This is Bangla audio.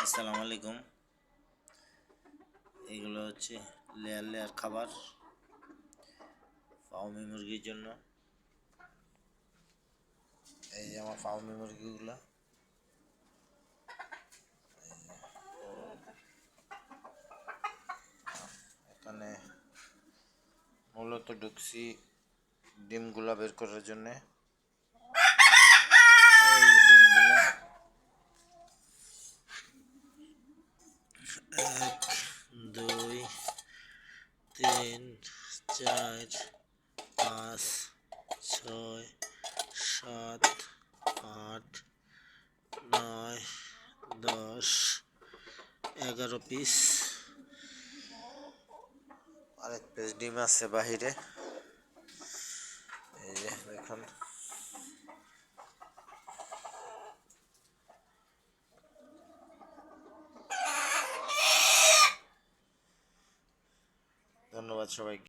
আসসালামু আলাইকুম। এগুলো হচ্ছে লেয়ার লেয়ার খাবার ফার্মি মুরগির জন্য। এই যে আমার ফার্মি মুরগিগুলো। এখানে মূলত ঢুকছি ডিমগুলা বের করার জন্যে। ডিমগুলা 1 2 3 4 5 6 7 8 9 10 11 পিস। আরেক পিস ডিম আছে বাহিরে। এই যে দেখুন, ধন্যবাদ সবাইকে।